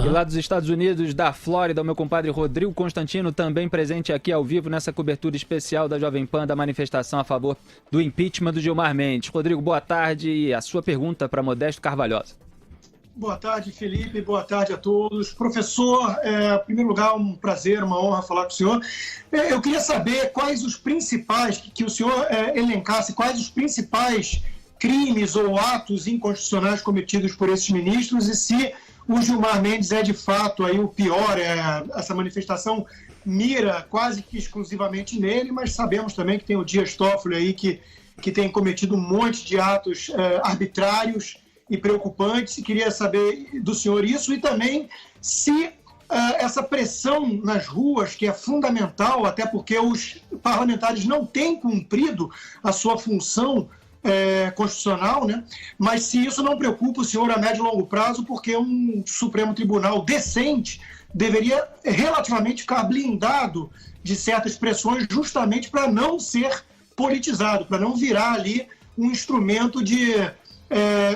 E lá dos Estados Unidos, da Flórida, o meu compadre Rodrigo Constantino, também presente aqui ao vivo nessa cobertura especial da Jovem Pan da manifestação a favor do impeachment do Gilmar Mendes. Rodrigo, boa tarde e a sua pergunta para Modesto Carvalhosa. Boa tarde, Felipe. Boa tarde a todos. Professor, em primeiro lugar, um prazer, uma honra falar com o senhor. Eu queria saber quais os principais, que o senhor elencasse, quais os principais crimes ou atos inconstitucionais cometidos por esses ministros e se o Gilmar Mendes é de fato aí o pior. Essa manifestação mira quase que exclusivamente nele, mas sabemos também que tem o Dias Toffoli aí que tem cometido um monte de atos arbitrários e preocupantes. Queria saber do senhor isso e também se essa pressão nas ruas, que é fundamental, até porque os parlamentares não têm cumprido a sua função constitucional, né? Mas se isso não preocupa o senhor a médio e longo prazo, porque um Supremo Tribunal decente deveria relativamente ficar blindado de certas pressões justamente para não ser politizado, para não virar ali um instrumento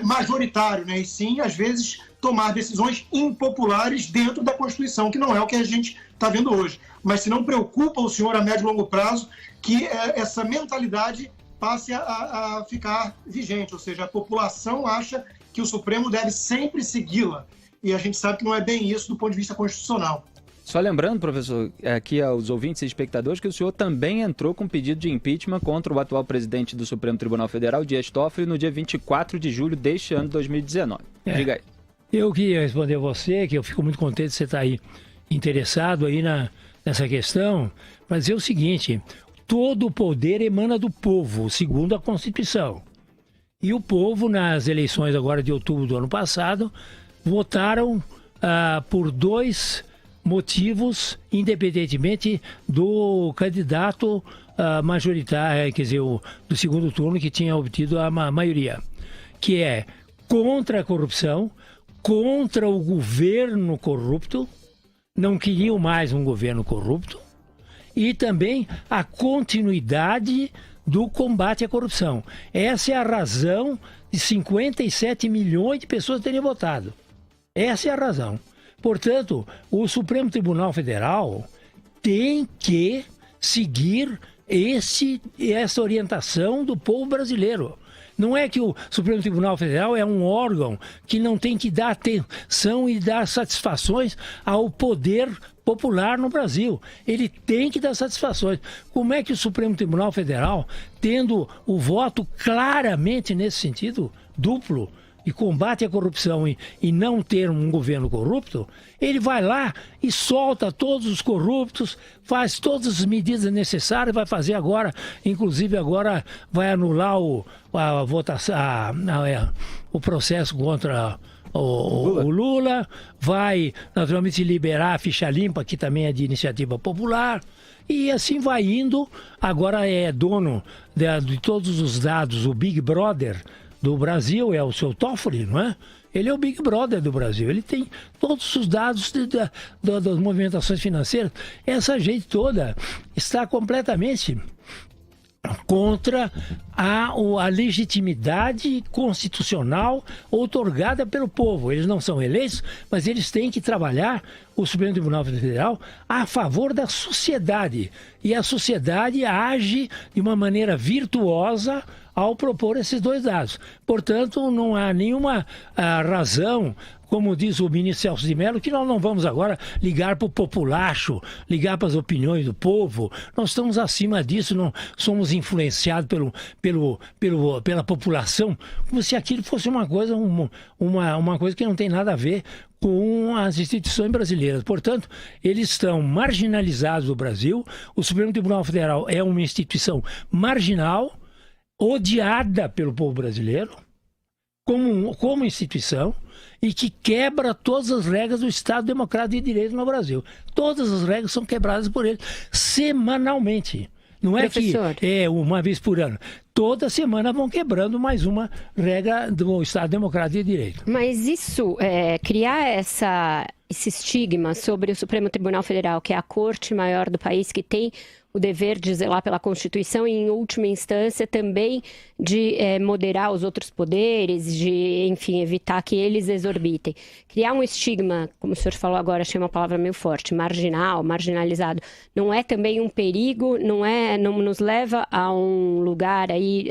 majoritário, né? E sim, às vezes, tomar decisões impopulares dentro da Constituição, que não é o que a gente está vendo hoje. Mas se não preocupa o senhor a médio e longo prazo que essa mentalidade passe a ficar vigente, ou seja, a população acha que o Supremo deve sempre segui-la, e a gente sabe que não é bem isso do ponto de vista constitucional. Só lembrando, professor, aqui aos ouvintes e espectadores, que o senhor também entrou com pedido de impeachment contra o atual presidente do Supremo Tribunal Federal, Dias Toffoli, no dia 24 de julho deste ano de 2019. Diga aí. Eu queria responder a você, que eu fico muito contente de você estar aí interessado aí nessa questão, mas dizer o seguinte: todo o poder emana do povo, segundo a Constituição. E o povo, nas eleições agora de outubro do ano passado, votaram por dois motivos, independentemente do candidato majoritário, quer dizer, do segundo turno, que tinha obtido a maioria, que é contra a corrupção, contra o governo corrupto, não queriam mais um governo corrupto, e também a continuidade do combate à corrupção. Essa é a razão de 57 milhões de pessoas terem votado. Essa é a razão. Portanto, o Supremo Tribunal Federal tem que seguir essa orientação do povo brasileiro. Não é que o Supremo Tribunal Federal é um órgão que não tem que dar atenção e dar satisfações ao poder popular no Brasil. Ele tem que dar satisfações. Como é que o Supremo Tribunal Federal, tendo o voto claramente nesse sentido, duplo, e combate à corrupção e não ter um governo corrupto, ele vai lá e solta todos os corruptos, faz todas as medidas necessárias, vai fazer agora, inclusive agora vai anular a votação, o processo contra o Lula, vai naturalmente liberar a ficha limpa, que também é de iniciativa popular, e assim vai indo. Agora é dono de todos os dados, o Big Brother do Brasil é o seu Toffoli, não é? Ele é o Big Brother do Brasil, ele tem todos os dados das movimentações financeiras. Essa gente toda está completamente contra a legitimidade constitucional outorgada pelo povo. Eles não são eleitos, mas eles têm que trabalhar, o Supremo Tribunal Federal, a favor da sociedade. E a sociedade age de uma maneira virtuosa ao propor esses dois dados. Portanto, não há nenhuma razão, como diz o ministro Celso de Mello, que nós não vamos agora ligar para o populacho, ligar para as opiniões do povo. Nós estamos acima disso, não somos influenciados pela população, como se aquilo fosse uma coisa que não tem nada a ver com as instituições brasileiras. Portanto, eles estão marginalizados no Brasil. O Supremo Tribunal Federal é uma instituição marginal, odiada pelo povo brasileiro, como instituição, e que quebra todas as regras do Estado Democrático de Direito no Brasil. Todas as regras são quebradas por ele semanalmente. Não é Professor, que é uma vez por ano. Toda semana vão quebrando mais uma regra do Estado Democrático de Direito. mas isso, criar esse estigma sobre o Supremo Tribunal Federal, que é a corte maior do país, que tem o dever de zelar pela Constituição e, em última instância, também de moderar os outros poderes, de, enfim, evitar que eles exorbitem. Criar um estigma, como o senhor falou agora, achei uma palavra meio forte, marginal, marginalizado, não é também um perigo, não nos leva a um lugar aí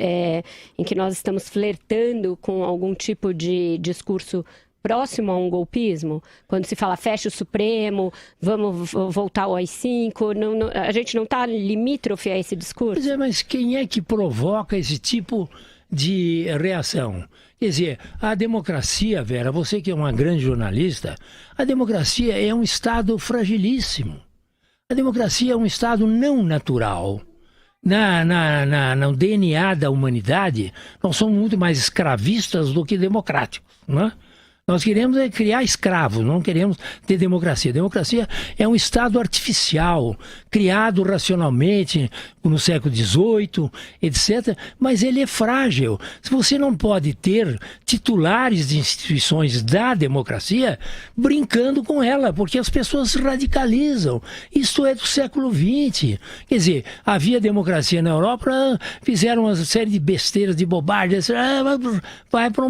em que nós estamos flertando com algum tipo de discurso próximo a um golpismo? Quando se fala fecha o Supremo, vamos voltar ao AI-5, a gente não está limítrofe a esse discurso? Pois é, mas quem é que provoca esse tipo de reação? Quer dizer, a democracia, Vera, você que é uma grande jornalista, a democracia é um estado fragilíssimo. A democracia é um estado não natural. No DNA da humanidade, nós somos muito mais escravistas do que democráticos, não é? Nós queremos criar escravos, não queremos ter democracia. Democracia é um Estado artificial, criado racionalmente no século XVIII, etc. Mas ele é frágil. Se você não pode ter titulares de instituições da democracia brincando com ela, porque as pessoas se radicalizam. Isso é do século XX. Quer dizer, havia democracia na Europa, fizeram uma série de besteiras, de bobagens. Vai para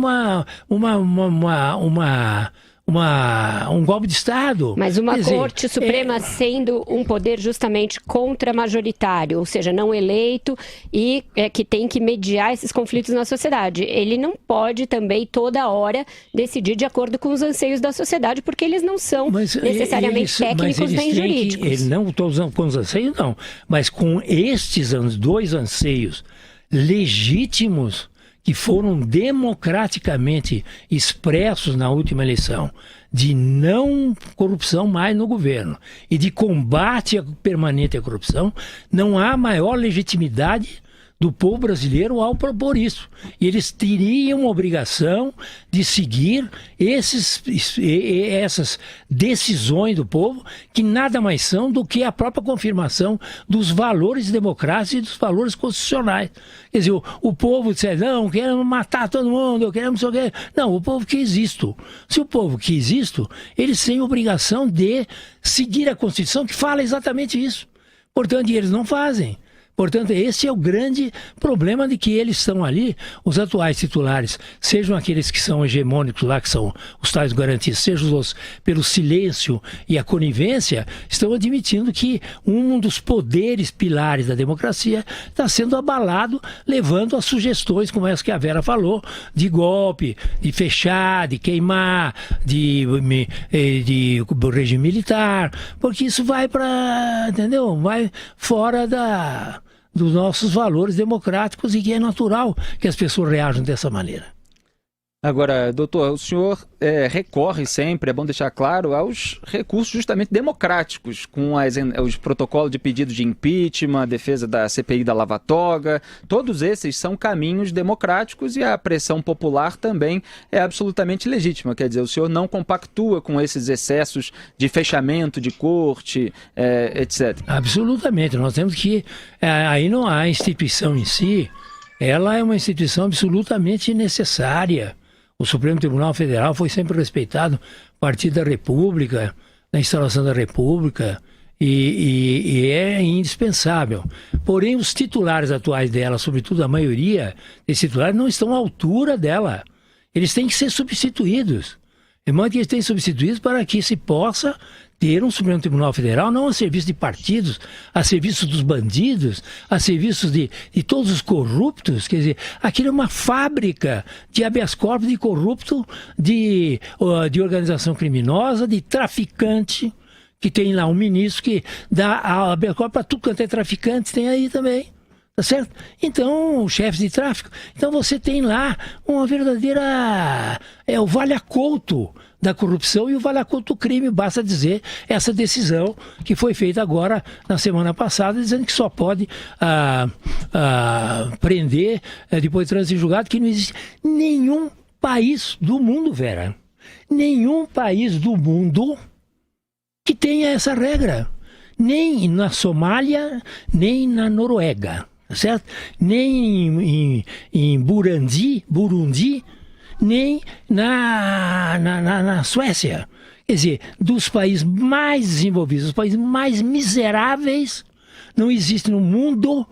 um golpe de Estado. Mas uma Corte Suprema sendo um poder justamente contra-majoritário, ou seja, não eleito e que tem que mediar esses conflitos na sociedade. Ele não pode também toda hora decidir de acordo com os anseios da sociedade, porque eles não são necessariamente técnicos nem jurídicos. Ele não estou usando com os anseios, não. Mas com estes dois anseios legítimos, que foram democraticamente expressos na última eleição, de não corrupção mais no governo e de combate permanente à corrupção, não há maior legitimidade do povo brasileiro ao propor isso. E eles teriam obrigação de seguir essas decisões do povo, que nada mais são do que a própria confirmação dos valores democráticos e dos valores constitucionais. Quer dizer, o povo disse, não, queremos matar todo mundo, queremos não sei o quê. Não, o povo quis isto. Se o povo quis isto, eles têm obrigação de seguir a Constituição, que fala exatamente isso. Portanto, eles não fazem. Portanto, esse é o grande problema de que eles estão ali, os atuais titulares, sejam aqueles que são hegemônicos lá, que são os tais garantistas, sejam os pelo silêncio e a conivência, estão admitindo que um dos poderes pilares da democracia está sendo abalado, levando a sugestões como essa que a Vera falou, de golpe, de fechar, de queimar, de regime militar, porque isso vai para, entendeu? Vai fora dos nossos valores democráticos e que é natural que as pessoas reajam dessa maneira. Agora, doutor, o senhor recorre sempre, é bom deixar claro, aos recursos justamente democráticos, com os protocolos de pedido de impeachment, a defesa da CPI da Lava Toga, todos esses são caminhos democráticos e a pressão popular também é absolutamente legítima. Quer dizer, o senhor não compactua com esses excessos de fechamento de corte, etc. Absolutamente. Nós temos que... aí não há a instituição em si, ela é uma instituição absolutamente necessária. O Supremo Tribunal Federal foi sempre respeitado a partir da República, da instalação da República, e é indispensável. Porém, os titulares atuais dela, sobretudo a maioria desses titulares, não estão à altura dela. Eles têm que ser substituídos. De modo que eles têm substituídos para que se possa ter um Supremo Tribunal Federal não a serviço de partidos, a serviço dos bandidos, a serviço de todos os corruptos. Quer dizer, aquilo é uma fábrica de habeas corpus, de corrupto, de organização criminosa, de traficante, que tem lá um ministro que dá habeas corpus para tudo quanto é traficante, tem aí também. Tá certo? Então, chefes de tráfico. Então você tem lá uma verdadeira... o vale-acolto da corrupção e o vale-acolto do crime. Basta dizer essa decisão que foi feita agora, na semana passada, dizendo que só pode prender, depois de trânsito em julgado, que não existe nenhum país do mundo, Vera. Nenhum país do mundo que tenha essa regra. Nem na Somália, nem na Noruega. Certo? Nem em Burundi, nem na Suécia. Quer dizer, dos países mais desenvolvidos, os países mais miseráveis, não existe no mundo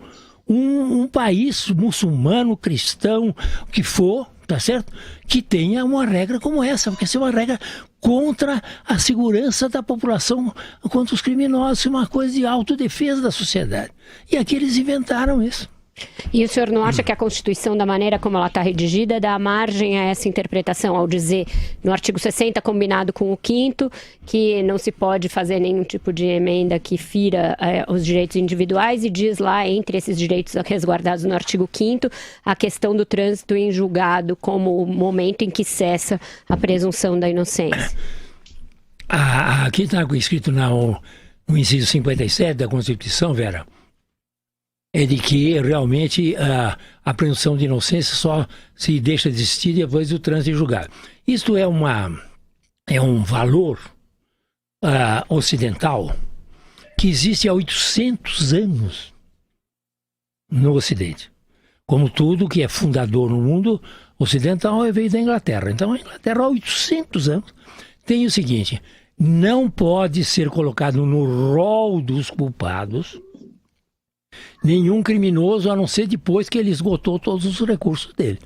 um país muçulmano, cristão, o que for, tá certo? Que tenha uma regra como essa, porque essa é uma regra contra a segurança da população, contra os criminosos, é uma coisa de autodefesa da sociedade. E aqui eles inventaram isso. E o senhor não acha que a Constituição, da maneira como ela está redigida, dá margem a essa interpretação, ao dizer no artigo 60, combinado com o 5º, que não se pode fazer nenhum tipo de emenda que fira os direitos individuais, e diz lá, entre esses direitos resguardados no artigo 5º, a questão do trânsito em julgado como o momento em que cessa a presunção da inocência? Aqui está escrito no inciso 57 da Constituição, Vera, é de que realmente a presunção de inocência só se deixa de existir depois do trânsito em julgado. Isto é um valor ocidental que existe há 800 anos no Ocidente. Como tudo que é fundador no mundo ocidental veio da Inglaterra. Então a Inglaterra há 800 anos tem o seguinte: não pode ser colocado no rol dos culpados nenhum criminoso, a não ser depois que ele esgotou todos os recursos dele.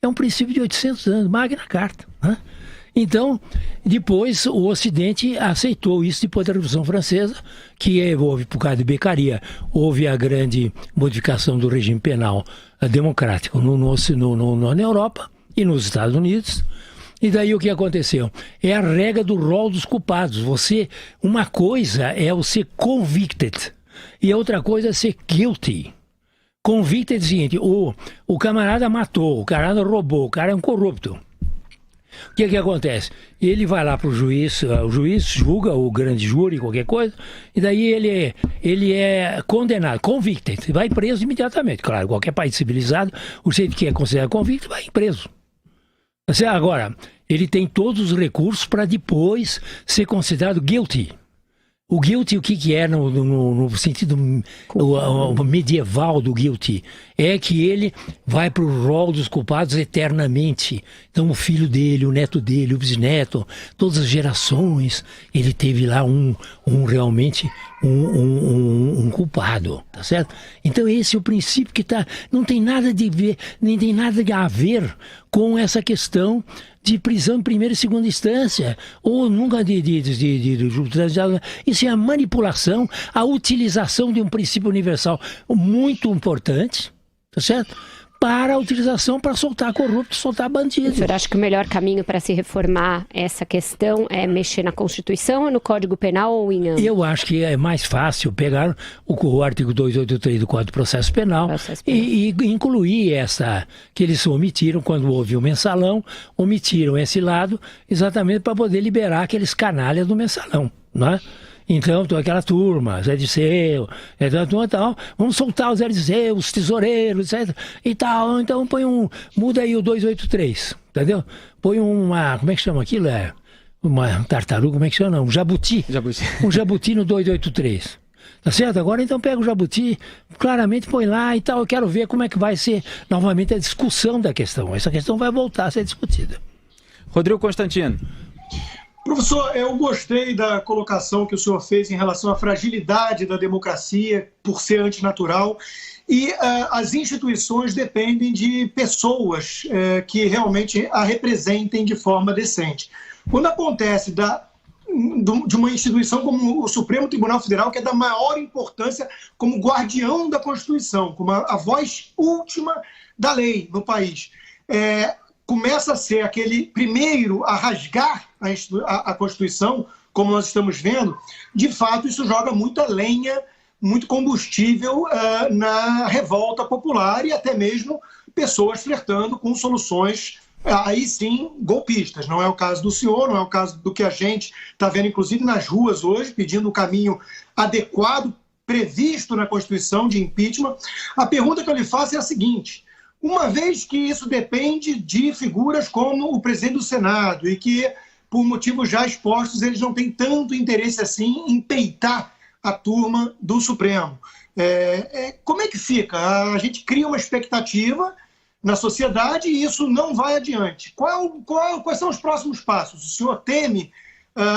É um princípio de 800 anos, Magna Carta, né? Então, depois o Ocidente aceitou isso depois da Revolução Francesa, que houve, por causa de Beccaria, houve a grande modificação do regime penal democrático na Europa e nos Estados Unidos. E daí o que aconteceu? É a regra do rol dos culpados. Uma coisa é o ser convicted, e outra coisa é ser guilty. Convicted é o seguinte: o camarada matou, o camarada roubou, o cara é um corrupto. O que acontece? Ele vai lá para o juiz julga, o grande júri, qualquer coisa, e daí ele é condenado, convicted, vai preso imediatamente. Claro, qualquer país civilizado, o jeito que é considerado convicto, vai preso. Agora, ele tem todos os recursos para depois ser considerado guilty. O guilty, o que é no sentido medieval do guilty? É que ele vai para o rol dos culpados eternamente. Então o filho dele, o neto dele, o bisneto, todas as gerações, ele teve lá realmente um culpado, tá certo? Então esse é o princípio que não tem nada de ver, nem tem nada a ver com essa questão de prisão em primeira e segunda instância, ou nunca isso é a manipulação, a utilização de um princípio universal muito importante, tá certo? Para a utilização para soltar corruptos, soltar bandidos. O senhor acha que o melhor caminho para se reformar essa questão é mexer na Constituição, ou no Código Penal, ou em ambos? Eu acho que é mais fácil pegar o artigo 283 do Código de Processo Penal, e incluir essa, que eles omitiram quando houve o mensalão, omitiram esse lado exatamente para poder liberar aqueles canalhas do mensalão, não é? Então, aquela turma, Zé Disseu, tal, vamos soltar os Zé Disseu, os tesoureiros, etc. E tal, então muda aí o 283, entendeu? Põe como é que chama aquilo? Uma tartaruga, como é que chama? Não, um jabuti. Um jabuti no 283. Tá certo? Agora então pega o jabuti, claramente põe lá e tal. Eu quero ver como é que vai ser novamente a discussão da questão. Essa questão vai voltar a ser discutida. Rodrigo Constantino. Professor, eu gostei da colocação que o senhor fez em relação à fragilidade da democracia por ser antinatural, e as instituições dependem de pessoas que realmente a representem de forma decente. Quando acontece de uma instituição como o Supremo Tribunal Federal, que é da maior importância como guardião da Constituição, como a voz última da lei no país, começa a ser aquele primeiro a rasgar a Constituição, como nós estamos vendo, de fato isso joga muita lenha, muito combustível na revolta popular, e até mesmo pessoas flertando com soluções, aí sim, golpistas. Não é o caso do senhor, não é o caso do que a gente está vendo, inclusive nas ruas hoje, pedindo o caminho adequado, previsto na Constituição de impeachment. A pergunta que eu lhe faço é a seguinte: uma vez que isso depende de figuras como o presidente do Senado, e que, por motivos já expostos, eles não têm tanto interesse assim em peitar a turma do Supremo, como é que fica? A gente cria uma expectativa na sociedade e isso não vai adiante. Quais são os próximos passos? O senhor teme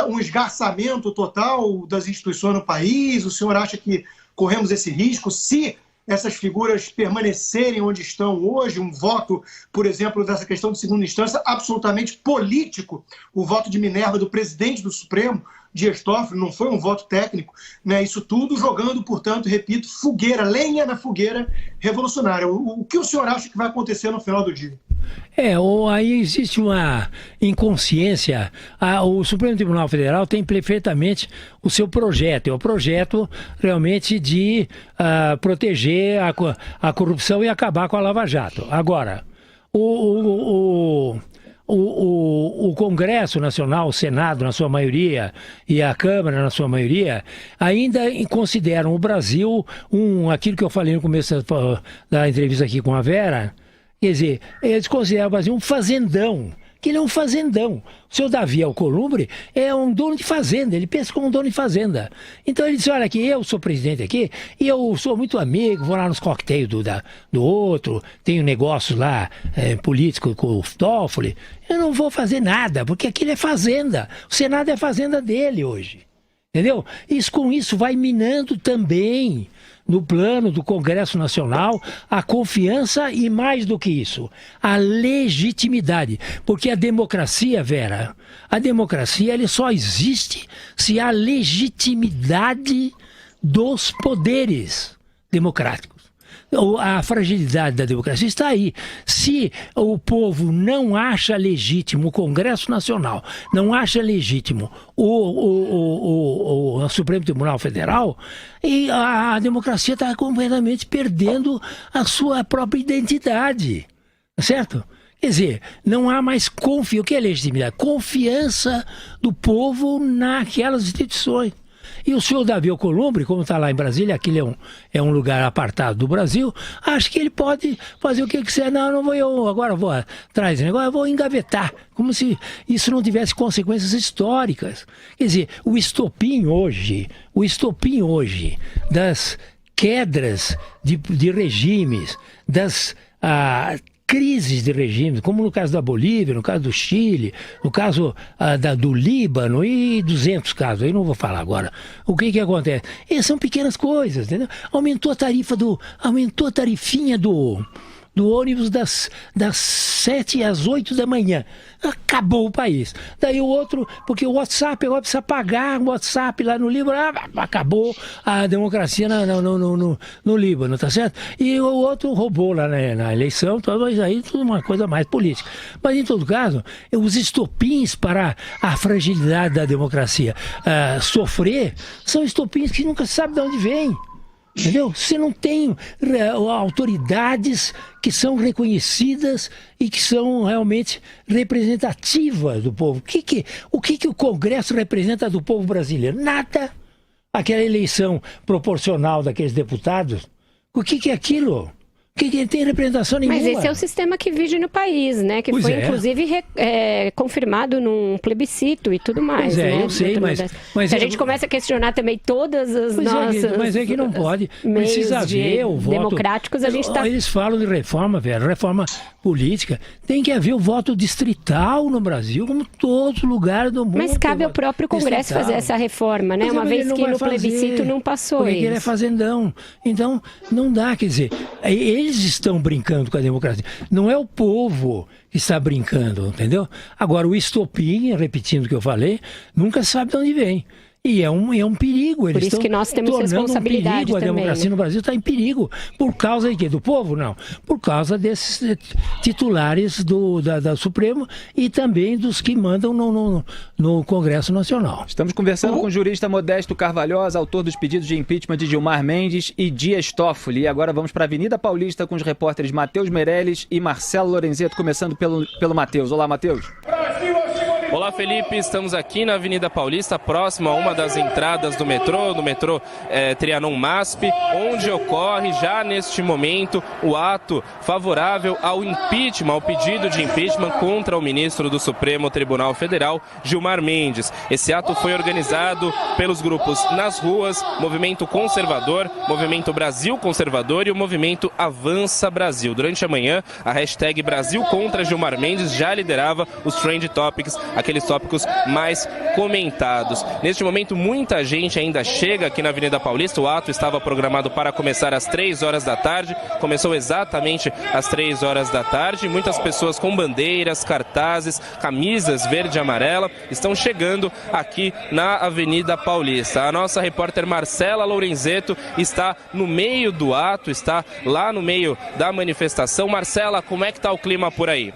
um esgarçamento total das instituições no país? O senhor acha que corremos esse risco se essas figuras permanecerem onde estão hoje? Um voto, por exemplo, dessa questão de segunda instância, absolutamente político, o voto de Minerva do presidente do Supremo, Dias Toffoli, não foi um voto técnico, né? Isso tudo jogando, portanto, repito, fogueira, lenha na fogueira revolucionária. O que o senhor acha que vai acontecer no final do dia? Aí existe uma inconsciência. O Supremo Tribunal Federal tem perfeitamente o seu projeto. É o projeto realmente de proteger a corrupção e acabar com a Lava Jato. Agora, o Congresso Nacional, o Senado na sua maioria e a Câmara na sua maioria ainda consideram o Brasil aquilo que eu falei no começo da entrevista aqui com a Vera. Quer dizer, eles consideram o Brasil um fazendão, que ele é um fazendão. O seu Davi Alcolumbre é um dono de fazenda, ele pensa como um dono de fazenda. Então ele diz, olha aqui, eu sou presidente aqui, e eu sou muito amigo, vou lá nos coquetéis do outro, tenho negócios lá políticos com o Toffoli, eu não vou fazer nada, porque aquilo é fazenda. O Senado é a fazenda dele hoje. Entendeu? Com isso vai minando também no plano do Congresso Nacional a confiança e, mais do que isso, a legitimidade. Porque a democracia, Vera, a democracia ele só existe se há legitimidade dos poderes democráticos. A fragilidade da democracia está aí. Se o povo não acha legítimo, o Congresso Nacional não acha legítimo o Supremo Tribunal Federal, e a democracia está completamente perdendo a sua própria identidade. Certo? Quer dizer, não há mais confiança. O que é legitimidade? Confiança do povo naquelas instituições. E o senhor Davi Alcolumbre, como está lá em Brasília, aquilo é um lugar apartado do Brasil, acho que ele pode fazer o que quiser. Não vou eu, agora vou atrás do negócio, eu vou engavetar, como se isso não tivesse consequências históricas. Quer dizer, o estopim hoje das quedas de regimes, das crises de regime, como no caso da Bolívia, no caso do Chile, no caso do Líbano e 200 casos, aí não vou falar agora. O que acontece? Essas são pequenas coisas, entendeu? Aumentou a tarifinha do ônibus das 7 às 8 da manhã. Acabou o país. Daí o outro, porque o WhatsApp, agora precisa pagar o WhatsApp lá no Líbano, acabou a democracia no Líbano, tá certo? E o outro roubou lá na eleição, então aí tudo uma coisa mais política. Mas em todo caso, os estopins para a fragilidade da democracia sofrer são estopins que nunca se sabe de onde vêm. Entendeu? Você não tem autoridades que são reconhecidas e que são realmente representativas do povo. O que o Congresso representa do povo brasileiro? Nada. Aquela eleição proporcional daqueles deputados, o que é aquilo? Que tem representação nenhuma. Mas esse é o sistema que vige no país, né? Que pois foi, inclusive, confirmado num plebiscito e tudo mais. Pois né? Eu sei, mas se a gente começa a questionar também todas as nossas... Mas é que não pode. Precisa ver o voto... democráticos, a gente está... Eles falam de reforma, velho, reforma política. Tem que haver o voto distrital no Brasil, como todos os lugares do mundo. Mas cabe ao próprio Congresso fazer essa reforma, né? Uma vez que no plebiscito não passou isso. Porque ele é fazendão. Então, não dá, quer dizer... Eles estão brincando com a democracia. Não é o povo que está brincando, entendeu? Agora, o estopim, repetindo o que eu falei, nunca sabe de onde vem. E é um perigo. Eles por isso que nós temos responsabilidade perigo. A democracia no Brasil está em perigo. Por causa de quê? Do povo? Não. Por causa desses titulares do Supremo e também dos que mandam no Congresso Nacional. Estamos conversando com o jurista Modesto Carvalhosa, autor dos pedidos de impeachment de Gilmar Mendes e Dias Toffoli. E agora vamos para a Avenida Paulista com os repórteres Matheus Meirelles e Marcelo Lorenzetto, começando pelo Matheus. Olá, Matheus. Olá, Felipe. Estamos aqui na Avenida Paulista, próximo a uma das entradas do metrô, Trianon MASP, onde ocorre já neste momento o ato favorável ao impeachment, ao pedido de impeachment contra o ministro do Supremo Tribunal Federal, Gilmar Mendes. Esse ato foi organizado pelos grupos Nas Ruas, Movimento Conservador, Movimento Brasil Conservador e o Movimento Avança Brasil. Durante a manhã, a hashtag Brasil contra Gilmar Mendes já liderava os Trend Topics aqui aqueles tópicos mais comentados. Neste momento, muita gente ainda chega aqui na Avenida Paulista. O ato estava programado para começar às 3 horas da tarde, começou exatamente às 3 horas da tarde. Muitas pessoas com bandeiras, cartazes, camisas verde e amarela estão chegando aqui na Avenida Paulista. A nossa repórter Marcela Lorenzeto está no meio do ato, está lá no meio da manifestação. Marcela, como é que está o clima por aí?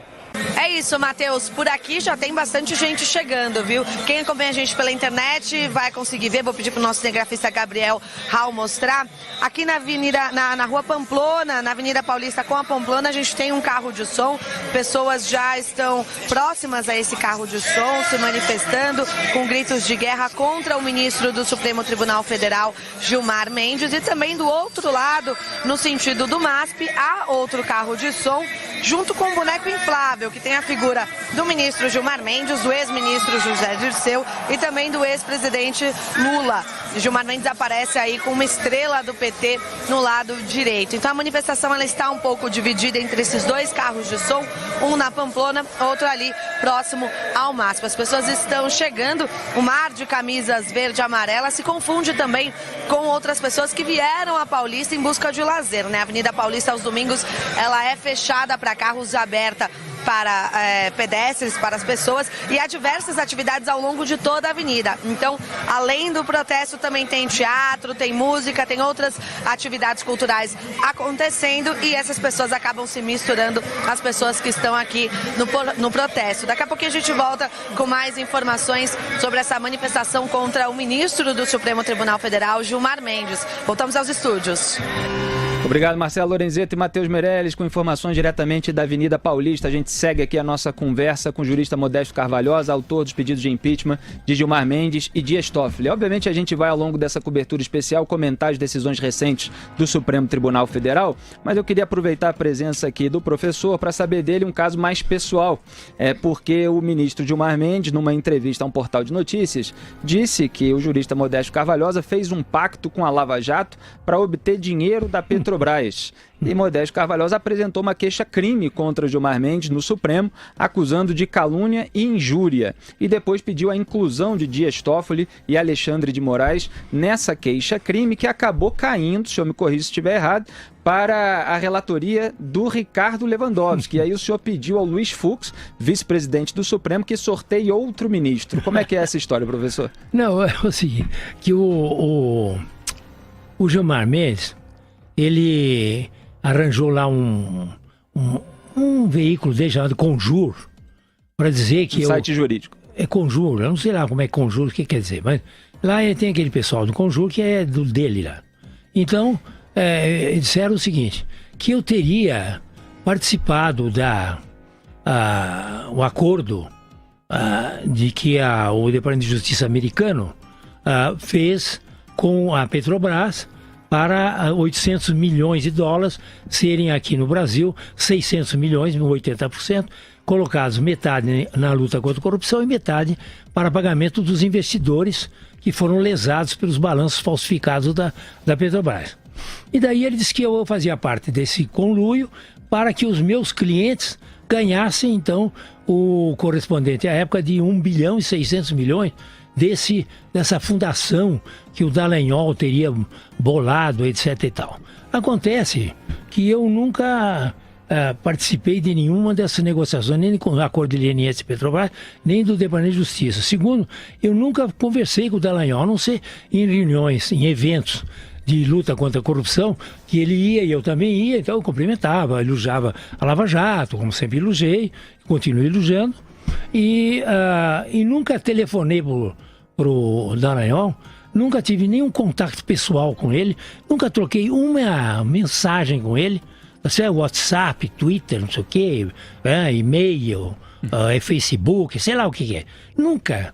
É isso, Matheus. Por aqui já tem bastante gente chegando, viu? Quem acompanha a gente pela internet vai conseguir ver. Vou pedir para o nosso cinegrafista Gabriel Raul mostrar. Aqui na Avenida, na Rua Pamplona, na Avenida Paulista com a Pamplona, a gente tem um carro de som. Pessoas já estão próximas a esse carro de som, se manifestando com gritos de guerra contra o ministro do Supremo Tribunal Federal, Gilmar Mendes. E também do outro lado, no sentido do MASP, há outro carro de som, junto com um boneco inflável, que tem a figura do ministro Gilmar Mendes, do ex-ministro José Dirceu e também do ex-presidente Lula. Gilmar Mendes aparece aí com uma estrela do PT no lado direito. Então a manifestação ela está um pouco dividida entre esses dois carros de som, um na Pamplona, outro ali próximo ao MASP. As pessoas estão chegando, o mar de camisas verde e amarela se confunde também com outras pessoas que vieram a Paulista em busca de lazer, né? A Avenida Paulista aos domingos ela é fechada para carros, aberta para pedestres, para as pessoas, e há diversas atividades ao longo de toda a avenida. Então, além do protesto, também tem teatro, tem música, tem outras atividades culturais acontecendo e essas pessoas acabam se misturando às pessoas que estão aqui no protesto. Daqui a pouquinho a gente volta com mais informações sobre essa manifestação contra o ministro do Supremo Tribunal Federal, Gilmar Mendes. Voltamos aos estúdios. Obrigado, Marcelo Lorenzeto e Matheus Meirelles, com informações diretamente da Avenida Paulista. A gente segue aqui a nossa conversa com o jurista Modesto Carvalhosa, autor dos pedidos de impeachment de Gilmar Mendes e Dias Toffoli. Obviamente, a gente vai, ao longo dessa cobertura especial, comentar as decisões recentes do Supremo Tribunal Federal, mas eu queria aproveitar a presença aqui do professor para saber dele um caso mais pessoal. Porque o ministro Gilmar Mendes, numa entrevista a um portal de notícias, disse que o jurista Modesto Carvalhosa fez um pacto com a Lava Jato para obter dinheiro da Petrobras. E Modesto Carvalhosa apresentou uma queixa-crime contra Gilmar Mendes no Supremo, acusando de calúnia e injúria. E depois pediu a inclusão de Dias Toffoli e Alexandre de Moraes nessa queixa-crime, que acabou caindo, se eu me corrija se estiver errado, para a relatoria do Ricardo Lewandowski. E aí o senhor pediu ao Luiz Fux, vice-presidente do Supremo, que sorteie outro ministro. Como é que é essa história, professor? Não, é o seguinte, que o Gilmar Mendes, ele arranjou lá um veículo dele chamado Conjur, para dizer que... Site jurídico. É Conjur, eu não sei lá como é Conjur, o que quer dizer, mas lá tem aquele pessoal do Conjur que é dele lá. Então, disseram o seguinte, que eu teria participado o acordo de que o Departamento de Justiça americano fez com a Petrobras para 800 milhões de dólares serem aqui no Brasil, 600 milhões, 80%, colocados metade na luta contra a corrupção e metade para pagamento dos investidores que foram lesados pelos balanços falsificados da Petrobras. E daí ele disse que eu fazia parte desse conluio para que os meus clientes ganhassem, então, o correspondente à época de 1 bilhão e 600 milhões dessa fundação que o Dallagnol teria bolado, etc. e tal. Acontece que eu nunca participei de nenhuma dessas negociações, nem com o acordo de INS e Petrobras, nem do Departamento de Justiça. Segundo, eu nunca conversei com o Dallagnol, a não ser em reuniões, em eventos de luta contra a corrupção, que ele ia e eu também ia, então eu cumprimentava, elogiava a Lava Jato, como sempre elogiei, continuo elogiando, e nunca telefonei pro Dallagnol, nunca tive nenhum contato pessoal com ele, nunca troquei uma mensagem com ele, WhatsApp, Twitter, não sei o quê, e-mail, Facebook, sei lá o que é. Nunca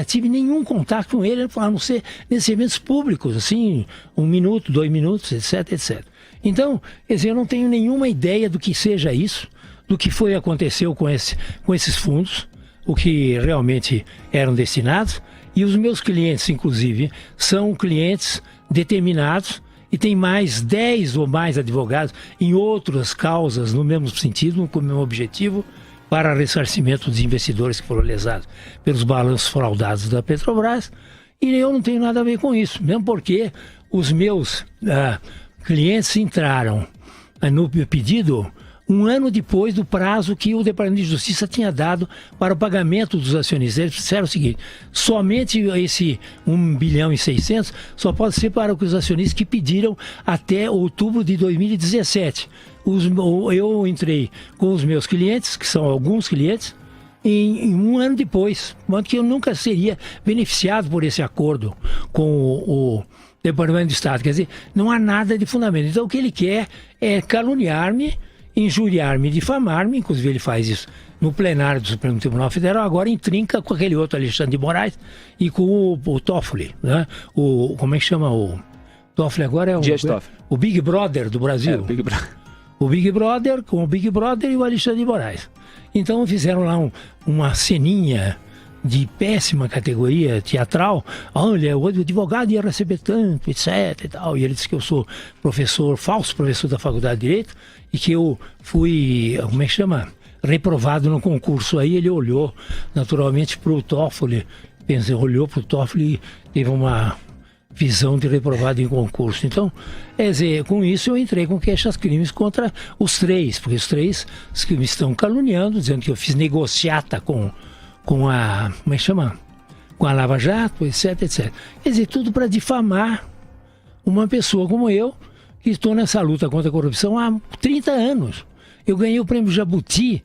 tive nenhum contato com ele, a não ser nesses eventos públicos, assim, 1 minuto, 2 minutos, etc, etc. Então, quer dizer, eu não tenho nenhuma ideia do que seja isso, do que aconteceu com esses fundos, o que realmente eram destinados, e os meus clientes, inclusive, são clientes determinados e tem mais 10 ou mais advogados em outras causas no mesmo sentido, com o mesmo objetivo, para ressarcimento dos investidores que foram lesados pelos balanços fraudados da Petrobras, e eu não tenho nada a ver com isso, mesmo porque os meus clientes entraram no pedido um ano depois do prazo que o Departamento de Justiça tinha dado para o pagamento dos acionistas. Eles disseram o seguinte: somente esse 1 bilhão e 600 só pode ser para os acionistas que pediram até outubro de 2017. Eu entrei com os meus clientes, que são alguns clientes, em um ano depois, quanto que eu nunca seria beneficiado por esse acordo com o Departamento de Estado. Quer dizer, não há nada de fundamento. Então o que ele quer é caluniar-me, injuriar-me, difamar-me. Inclusive ele faz isso no plenário do Supremo Tribunal Federal, agora intrinca com aquele outro Alexandre de Moraes e com o Toffoli, né? Como é que chama o Toffoli agora? O Big Brother do Brasil. O Big Brother. O Big Brother, com o Big Brother e o Alexandre de Moraes. Então fizeram lá uma ceninha de péssima categoria teatral. Olha, o advogado ia receber tanto, etc. E tal. E ele disse que eu sou falso professor da Faculdade de Direito, e que eu fui, como é que chama? Reprovado no concurso. Aí ele olhou naturalmente para o Toffoli, olhou para o Toffoli e teve uma visão de reprovado em concurso. Então, quer dizer, com isso eu entrei com queixas-crimes contra os três, porque os três que me estão caluniando, dizendo que eu fiz negociata com a, como é que chama? Com a Lava Jato, etc, etc. Quer dizer, tudo para difamar uma pessoa como eu, que estou nessa luta contra a corrupção há 30 anos. Eu ganhei o prêmio Jabuti,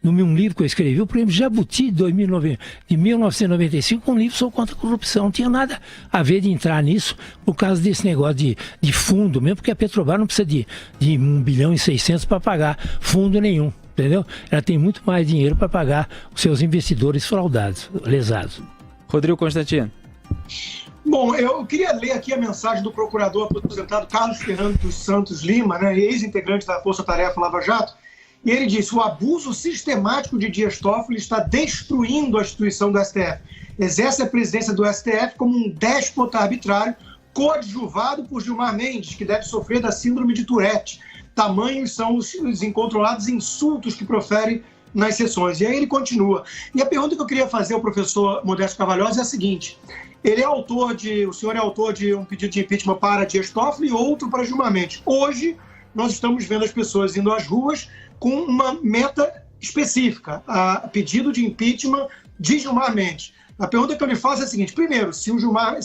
no meu livro que eu escrevi, o prêmio Jabuti de 1995, um livro sobre contra a corrupção. Não tinha nada a ver de entrar nisso por causa desse negócio de fundo, mesmo porque a Petrobras não precisa de 1 bilhão e 600 para pagar fundo nenhum, entendeu? Ela tem muito mais dinheiro para pagar os seus investidores fraudados, lesados. Rodrigo Constantino. Bom, eu queria ler aqui a mensagem do procurador aposentado Carlos Fernando dos Santos Lima, né, ex-integrante da Força Tarefa Lava Jato, e ele disse: o abuso sistemático de Dias Toffoli está destruindo a instituição do STF. Exerce a presidência do STF como um déspota arbitrário, coadjuvado por Gilmar Mendes, que deve sofrer da síndrome de Tourette. Tamanhos são os incontrolados insultos que profere nas sessões. E aí ele continua. E a pergunta que eu queria fazer ao professor Modesto Carvalhosa é a seguinte: o senhor é autor de um pedido de impeachment para Dias Toffoli e outro para Gilmar Mendes. Hoje, nós estamos vendo as pessoas indo às ruas com uma meta específica, a pedido de impeachment de Gilmar Mendes. A pergunta que eu lhe faço é a seguinte: primeiro, se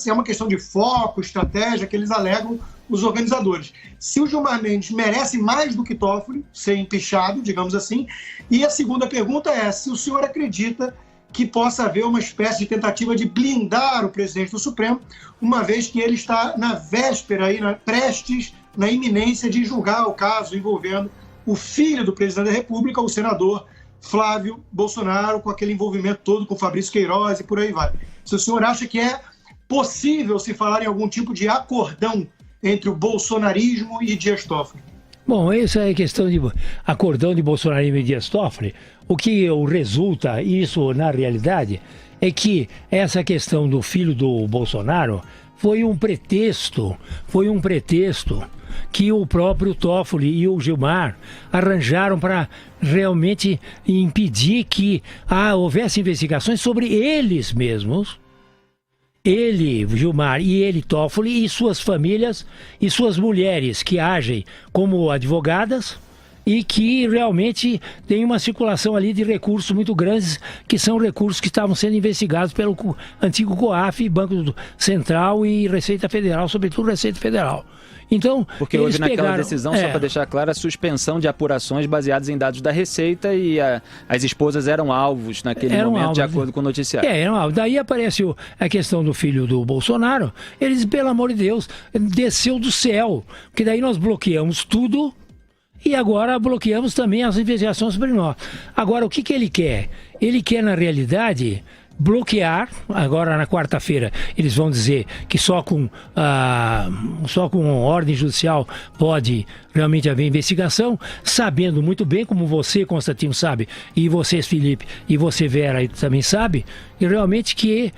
é uma questão de foco, estratégia, que eles alegam, os organizadores, se o Gilmar Mendes merece mais do que Toffoli ser empichado, digamos assim. E a segunda pergunta é se o senhor acredita que possa haver uma espécie de tentativa de blindar o presidente do Supremo, uma vez que ele está na véspera, prestes, na iminência de julgar o caso envolvendo o filho do presidente da República, o senador Flávio Bolsonaro, com aquele envolvimento todo com Fabrício Queiroz e por aí vai. Se o senhor acha que é possível se falar em algum tipo de acordão entre o bolsonarismo e Dias Toffoli? Bom, essa é a questão de acordão de bolsonarismo e Dias Toffoli. O que resulta, isso na realidade, é que essa questão do filho do Bolsonaro foi um pretexto que o próprio Toffoli e o Gilmar arranjaram para realmente impedir que houvesse investigações sobre eles mesmos. Ele, Gilmar, e ele, Toffoli, e suas famílias e suas mulheres que agem como advogadas e que realmente tem uma circulação ali de recursos muito grandes, que são recursos que estavam sendo investigados pelo antigo COAF, Banco Central e Receita Federal, sobretudo Receita Federal. Então, porque houve naquela decisão, só para deixar claro, a suspensão de apurações baseadas em dados da Receita, e as esposas eram alvos naquele momento, de acordo com o noticiário. Eram alvos. Daí apareceu a questão do filho do Bolsonaro. Eles, pelo amor de Deus, desceu do céu, porque daí nós bloqueamos tudo e agora bloqueamos também as investigações sobre nós. Agora, o que ele quer? Ele quer, na realidade, bloquear. Agora na quarta-feira eles vão dizer que só com ordem judicial pode realmente haver investigação, sabendo muito bem, como você, Constantino, sabe, e vocês, Felipe, e você, Vera, também sabe, e realmente que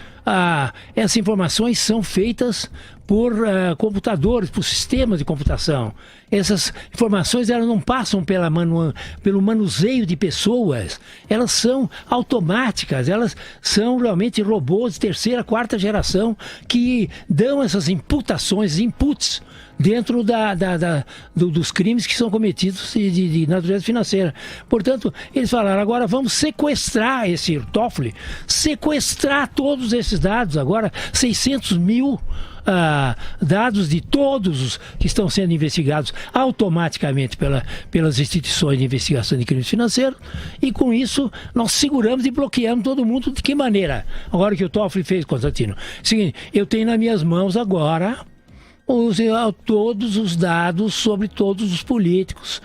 essas informações são feitas por computadores, por sistemas de computação. Essas informações elas não passam pelo manuseio de pessoas, elas são automáticas, elas são realmente robôs de terceira, quarta geração que dão essas imputações, inputs, dentro dos crimes que são cometidos de natureza financeira. Portanto, eles falaram, agora vamos sequestrar esse Toffoli, sequestrar todos esses dados, agora 600 mil dados de todos os que estão sendo investigados automaticamente pelas instituições de investigação de crimes financeiros, e com isso nós seguramos e bloqueamos todo mundo. De que maneira? Agora, o que o Toffoli fez, Constantino? Seguinte, eu tenho nas minhas mãos agora todos os dados sobre todos os políticos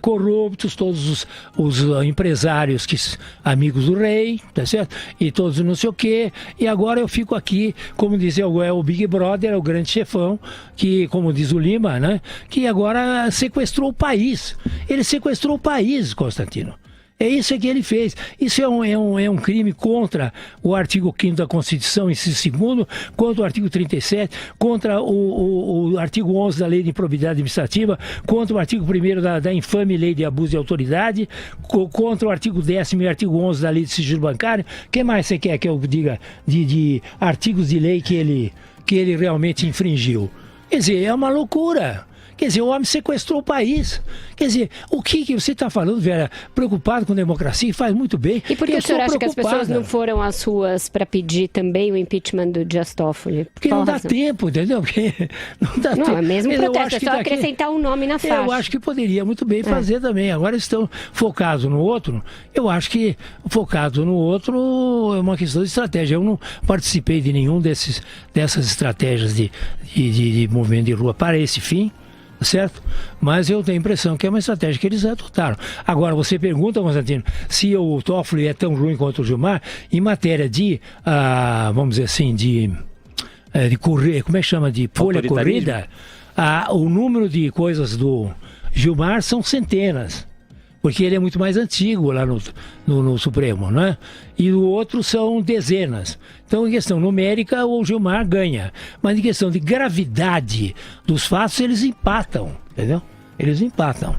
corruptos, todos os empresários amigos do rei, tá certo? E todos não sei o quê. E agora eu fico aqui, como dizia o Big Brother, o grande chefão, que, como diz o Lima, né? Que agora sequestrou o país. Ele sequestrou o país, Constantino. É isso que ele fez. Isso é um crime contra o artigo 5º da Constituição, inciso 2º, contra o artigo 37, contra o artigo 11 da Lei de Improbidade Administrativa, contra o artigo 1º da infame Lei de Abuso de Autoridade, contra o artigo 10º e artigo 11 da Lei de Sigilo Bancário. O que mais você quer que eu diga de artigos de lei que ele realmente infringiu? Quer dizer, é uma loucura. Quer dizer, o homem sequestrou o país. Quer dizer, o que você está falando, Vera? Preocupado com democracia, faz muito bem. E por que o senhor acha que as pessoas não foram às ruas para pedir também o impeachment do Dias Toffoli? Porque não dá tempo, entendeu? Porque não dá tempo. Não, é mesmo protesto, é só acrescentar um nome na faixa. Eu acho que poderia muito bem fazer também. Agora estão focados no outro. Eu acho que focado no outro é uma questão de estratégia. Eu não participei de nenhum dessas estratégias de movimento de rua para esse fim. Certo? Mas eu tenho a impressão que é uma estratégia que eles adotaram. Agora, você pergunta, Constantino, se o Toffoli é tão ruim quanto o Gilmar, em matéria de, vamos dizer assim, de correr, como é que chama? De folha corrida, o número de coisas do Gilmar são centenas. Porque ele é muito mais antigo lá no Supremo, né? E o outro são dezenas. Então, em questão numérica, o Gilmar ganha. Mas em questão de gravidade dos fatos, eles empatam, entendeu? Eles empatam.